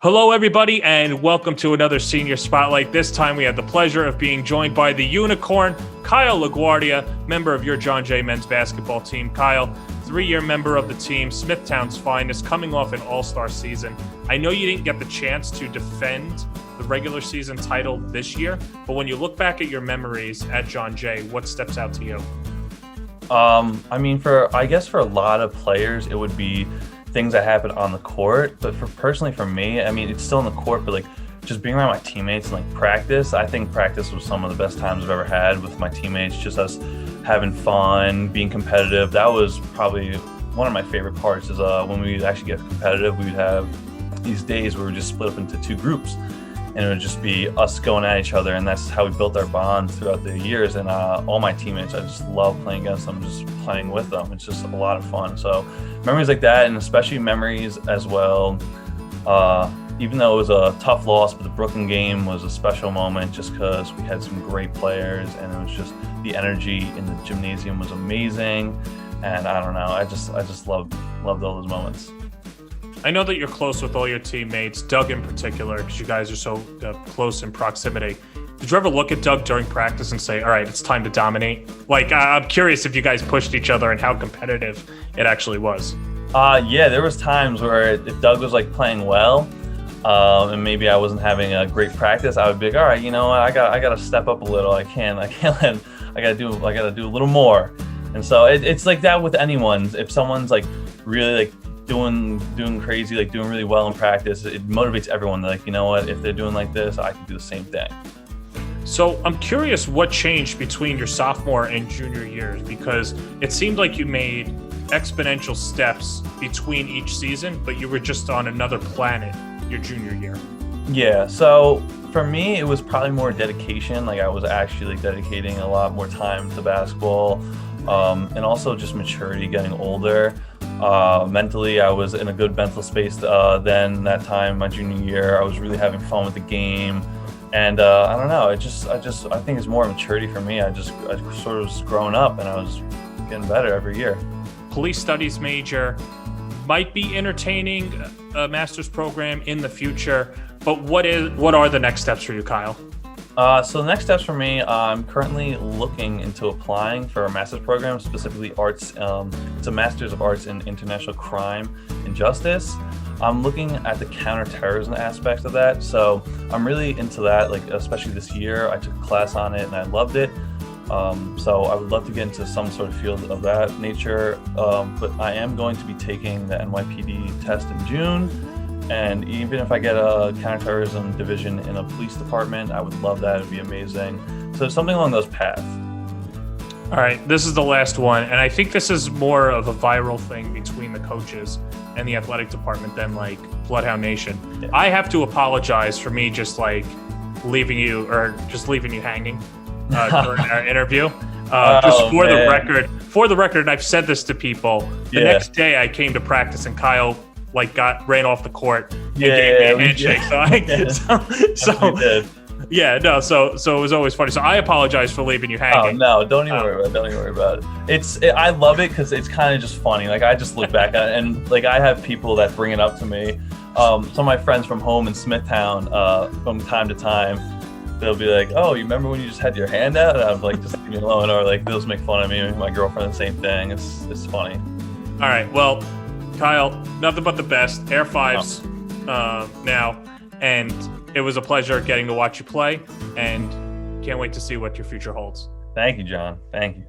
Hello, everybody, and welcome to another Senior Spotlight. This time we had the pleasure of being joined by the unicorn, Kyle LaGuardia, member of your John Jay men's basketball team. Kyle, 3-year member of the team, Smithtown's finest, coming off an all-star season. I know you didn't get the chance to defend the regular season title this year, but when you look back at your memories at John Jay, what steps out to you? I guess for a lot of players, it would be things that happen on the court, but personally for me, it's still on the court, but just being around my teammates and practice. I think practice was some of the best times I've ever had with my teammates, just us having fun, being competitive. That was probably one of my favorite parts is when we would actually get competitive, we would have these days where we would just split up into two groups and it would just be us going at each other, and that's how we built our bond throughout the years. And all my teammates, I just love playing against them, just playing with them. It's just a lot of fun. So memories like that, and especially memories as well, even though it was a tough loss, but the Brooklyn game was a special moment just because we had some great players, and it was just the energy in the gymnasium was amazing. And I don't know, I just loved all those moments. I know that you're close with all your teammates, Doug in particular, because you guys are so close in proximity. Did you ever look at Doug during practice and say, all right, it's time to dominate? I'm curious if you guys pushed each other and how competitive it actually was. Yeah, there was times where if Doug was playing well, and maybe I wasn't having a great practice, I would be like, all right, you know what, I got to step up a little. I got to do a little more. And so it's like that with anyone. If someone's really doing crazy, doing really well in practice, it motivates everyone. You know what, if they're doing like this, I can do the same thing. So I'm curious what changed between your sophomore and junior years, because it seemed like you made exponential steps between each season, but you were just on another planet your junior year. Yeah, so for me, it was probably more dedication. I was actually dedicating a lot more time to basketball, and also just maturity, getting older. Mentally, I was in a good mental space then that time, my junior year. I was really having fun with the game. And I don't know, I think it's more maturity for me. I sort of was growing up, and I was getting better every year. Police studies major, might be entertaining a master's program in the future, but what are the next steps for you, Kyle? So the next steps for me, I'm currently looking into applying for a master's program, specifically arts. It's a Master's of Arts in International Crime and Justice. I'm looking at the counterterrorism aspect of that, so I'm really into that. Especially this year, I took a class on it and I loved it. So I would love to get into some sort of field of that nature. But I am going to be taking the NYPD test in June. And even if I get a counterterrorism division in a police department, I would love that. It'd be amazing. So something along those paths. All right, this is the last one, and I think this is more of a viral thing between the coaches and the athletic department than Bloodhound Nation. Yeah. I have to apologize for me just leaving you hanging during our interview. For the record, and I've said this to people. The next day I came to practice and Kyle ran off the court and gave me a handshake. So it was always funny. So I apologize for leaving you hanging. Oh no, don't even worry about it. I love it because it's kind of just funny. I just look back at it, and I have people that bring it up to me. Some of my friends from home in Smithtown, from time to time, they'll be like, "Oh, you remember when you just had your hand out?" And I'm like, "Just leave me alone." Or they'll make fun of me. My girlfriend, the same thing. It's funny. All right, well, Kyle, nothing but the best. Air Fives now, and it was a pleasure getting to watch you play, and can't wait to see what your future holds. Thank you, John. Thank you.